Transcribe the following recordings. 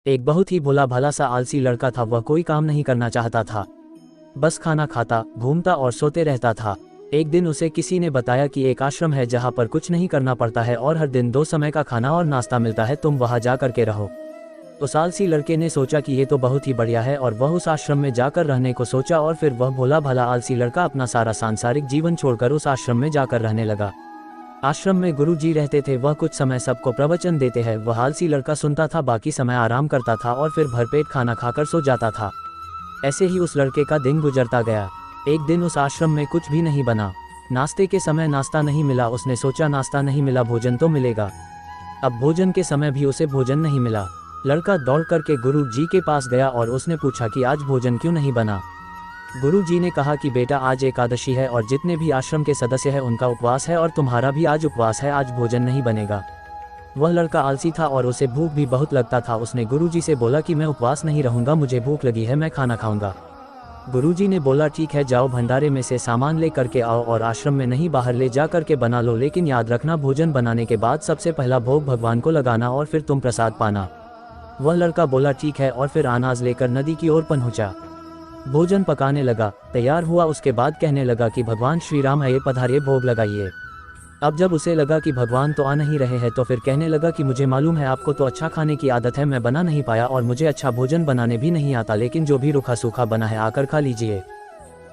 एक बहुत ही भोला भाला सा आलसी लड़का था। वह कोई काम नहीं करना चाहता था, बस खाना खाता, घूमता और सोते रहता था। एक दिन उसे किसी ने बताया कि एक आश्रम है जहाँ पर कुछ नहीं करना पड़ता है और हर दिन 2 समय का खाना और नाश्ता मिलता है, तुम वहाँ जा करके रहो। उस आलसी लड़के ने सोचा कि ये तो बहुत ही बढ़िया है और वह उस आश्रम में जाकर रहने को सोचा और फिर वह भोला भाला आलसी लड़का अपना सारा सांसारिक जीवन छोड़कर उस आश्रम में जाकर रहने लगा। आश्रम में गुरु जी रहते थे, वह कुछ समय सबको प्रवचन देते हैं। वह आलसी लड़का सुनता था, बाकी समय आराम करता था और फिर भरपेट खाना खाकर सो जाता था। ऐसे ही उस लड़के का दिन गुजरता गया। एक दिन उस आश्रम में कुछ भी नहीं बना। नाश्ते के समय नाश्ता नहीं मिला। उसने सोचा नाश्ता नहीं मिला, भोजन तो मिलेगा। अब भोजन के समय भी उसे भोजन नहीं मिला। लड़का दौड़ करके गुरु जी के पास गया और उसने पूछा कि आज भोजन क्यों नहीं बना। गुरु जी ने कहा कि बेटा, आज एकादशी है और जितने भी आश्रम के सदस्य हैं उनका उपवास है और तुम्हारा भी आज उपवास है, आज भोजन नहीं बनेगा। वह लड़का आलसी था और उसे भूख भी बहुत लगता था। उसने गुरु जी से बोला कि मैं उपवास नहीं रहूंगा, मुझे भूख लगी है, मैं खाना खाऊंगा। गुरु जी ने बोला ठीक है, जाओ भंडारे में से सामान ले करके आओ और आश्रम में नहीं बाहर ले जा करके बना लो, लेकिन याद रखना भोजन बनाने के बाद सबसे पहला भोग भगवान को लगाना और फिर तुम प्रसाद पाना। वह लड़का बोला ठीक है और फिर अनाज लेकर नदी की ओर पहुंचा। भोजन पकाने लगा, तैयार हुआ। उसके बाद कहने लगा कि भगवान श्री राम आइए, पधारिए, भोग लगाइए। अब जब उसे लगा कि भगवान तो आ नहीं रहे हैं तो फिर कहने लगा कि मुझे मालूम है आपको तो अच्छा खाने की आदत है, मैं बना नहीं पाया और मुझे अच्छा भोजन बनाने भी नहीं आता, लेकिन जो भी रूखा सूखा बना है आकर खा लीजिए।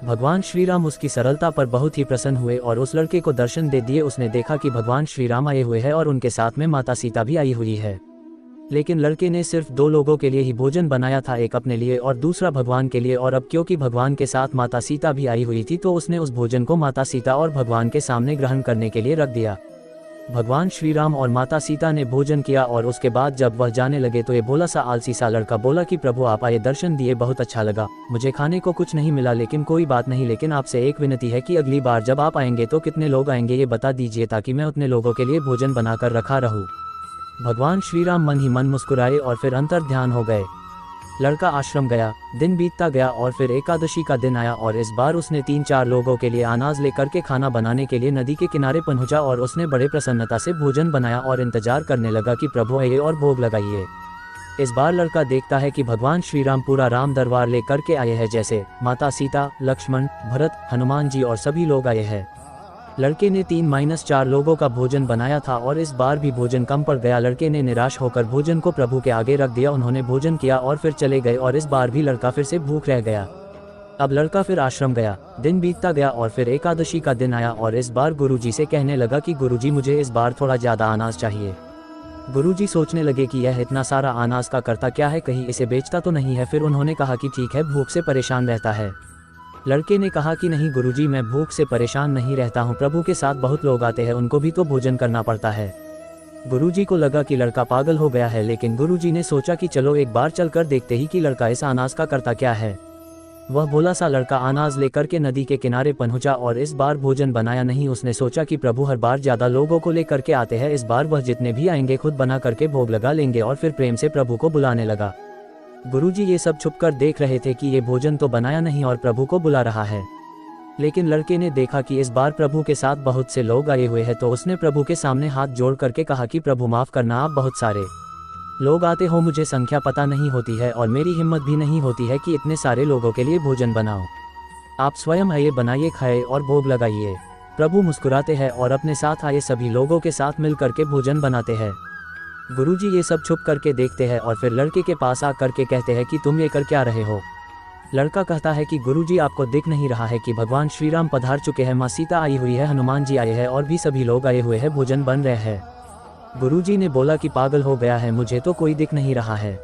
भगवान श्री राम उसकी सरलता पर बहुत ही प्रसन्न हुए और उस लड़के को दर्शन दे दिए। उसने देखा कि भगवान श्री राम आए हुए हैं और उनके साथ में माता सीता भी आई हुई है। लेकिन लड़के ने सिर्फ 2 लोगों के लिए ही भोजन बनाया था, एक अपने लिए और दूसरा भगवान के लिए। और अब क्योंकि भगवान के साथ माता सीता भी आई हुई थी तो उसने उस भोजन को माता सीता और भगवान के सामने ग्रहण करने के लिए रख दिया। भगवान श्री राम और माता सीता ने भोजन किया और उसके बाद जब वह जाने लगे तो ये भोला सा आलसी सा लड़का बोला कि प्रभु आप आए, दर्शन दिए, बहुत अच्छा लगा। मुझे खाने को कुछ नहीं मिला, लेकिन कोई बात नहीं, लेकिन आपसे एक विनती है कि अगली बार जब आप आएंगे तो कितने लोग आएंगे ये बता दीजिए ताकि मैं उतने लोगों के लिए भोजन बनाकर रखा रहूं। भगवान श्री राम मन ही मन मुस्कुराए और फिर अंतर ध्यान हो गए। लड़का आश्रम गया, दिन बीतता गया और फिर एकादशी का दिन आया और इस बार उसने 3-4 लोगों के लिए अनाज लेकर के खाना बनाने के लिए नदी के किनारे पहुंचा और उसने बड़े प्रसन्नता से भोजन बनाया और इंतजार करने लगा कि प्रभु आइए और भोग लगाइए। इस बार लड़का देखता है कि भगवान श्री राम पूरा राम दरबार लेकर के आए हैं, जैसे माता सीता, लक्ष्मण, भरत, हनुमान जी और सभी लोग आए हैं। लड़के ने 3-4 लोगों का भोजन बनाया था और इस बार भी भोजन कम पड़ गया। लड़के ने निराश होकर भोजन को प्रभु के आगे रख दिया। उन्होंने भोजन किया और फिर चले गए और इस बार भी लड़का फिर से भूख रह गया। अब लड़का फिर आश्रम गया, दिन बीतता गया और फिर एकादशी का दिन आया और इस बार गुरुजी से कहने लगा कि गुरुजी मुझे इस बार थोड़ा ज़्यादा अनाज चाहिए। गुरुजी सोचने लगे कि यह इतना सारा अनाज का करता क्या है, कहीं इसे बेचता तो नहीं है। फिर उन्होंने कहा कि ठीक है, भूख से परेशान रहता है। लड़के ने कहा कि नहीं गुरुजी, मैं भूख से परेशान नहीं रहता हूँ, प्रभु के साथ बहुत लोग आते हैं, उनको भी तो भोजन करना पड़ता है। गुरुजी को लगा कि लड़का पागल हो गया है, लेकिन गुरुजी ने सोचा कि चलो एक बार चलकर देखते ही कि लड़का इस अनाज का करता क्या है। वह भोला सा लड़का अनाज लेकर के नदी के किनारे पहुंचा और इस बार भोजन बनाया नहीं। उसने सोचा कि प्रभु हर बार ज्यादा लोगों को लेकर के आते हैं, इस बार वह जितने भी आएंगे खुद बना करके भोग लगा लेंगे और फिर प्रेम से प्रभु को बुलाने लगा। गुरुजी ये सब छुपकर देख रहे थे कि ये भोजन तो बनाया नहीं और प्रभु को बुला रहा है। लेकिन लड़के ने देखा कि इस बार प्रभु के साथ बहुत से लोग आए हुए हैं तो उसने प्रभु के सामने हाथ जोड़ करके कहा कि प्रभु माफ करना, आप बहुत सारे लोग आते हो, मुझे संख्या पता नहीं होती है और मेरी हिम्मत भी नहीं होती है कि इतने सारे लोगों के लिए भोजन बनाओ। आप स्वयं आइए, बनाइए, खाए और भोग लगाइए। प्रभु मुस्कुराते हैं और अपने साथ आए सभी लोगों के साथ मिल करके भोजन बनाते हैं। गुरुजी ये सब छुप करके देखते हैं और फिर लड़के के पास आ करके कहते हैं कि तुम ये कर क्या रहे हो। लड़का कहता है कि गुरुजी आपको दिख नहीं रहा है कि भगवान श्री राम पधार चुके हैं, माँ सीता आई हुई है, हनुमान जी आए हैं और भी सभी लोग आए हुए हैं, भोजन बन रहे हैं। गुरुजी ने बोला कि पागल हो गया है, मुझे तो कोई दिख नहीं रहा है।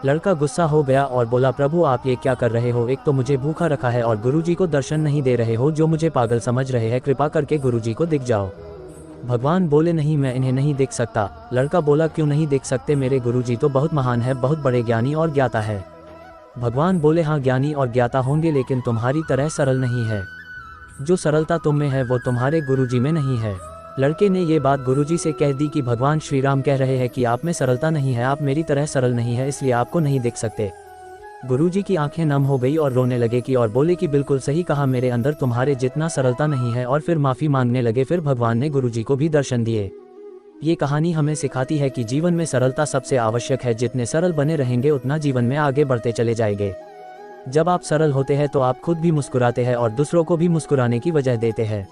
लड़का गुस्सा हो गया और बोला प्रभु आप ये क्या कर रहे हो, एक तो मुझे भूखा रखा है और गुरुजी को दर्शन नहीं दे रहे हो, जो मुझे पागल समझ रहे हैं, कृपा करके गुरुजी को दिख जाओ। भगवान बोले नहीं, मैं इन्हें नहीं देख सकता। लड़का बोला क्यों नहीं देख सकते, मेरे गुरुजी तो बहुत महान है, बहुत बड़े ज्ञानी और ज्ञाता है। भगवान बोले हाँ ज्ञानी और ज्ञाता होंगे, लेकिन तुम्हारी तरह सरल नहीं है। जो सरलता तुम में है वो तुम्हारे गुरुजी में नहीं है। लड़के ने ये बात गुरुजी से कह दी कि भगवान श्री राम कह रहे हैं कि आप में सरलता नहीं है, आप मेरी तरह सरल नहीं है, इसलिए आपको नहीं देख सकते। गुरुजी की आंखें नम हो गई और रोने लगे कि और बोले कि बिल्कुल सही कहा, मेरे अंदर तुम्हारे जितना सरलता नहीं है, और फिर माफी मांगने लगे। फिर भगवान ने गुरुजी को भी दर्शन दिए। ये कहानी हमें सिखाती है कि जीवन में सरलता सबसे आवश्यक है। जितने सरल बने रहेंगे उतना जीवन में आगे बढ़ते चले जाएंगे। जब आप सरल होते हैं तो आप खुद भी मुस्कुराते हैं और दूसरों को भी मुस्कुराने की वजह देते हैं।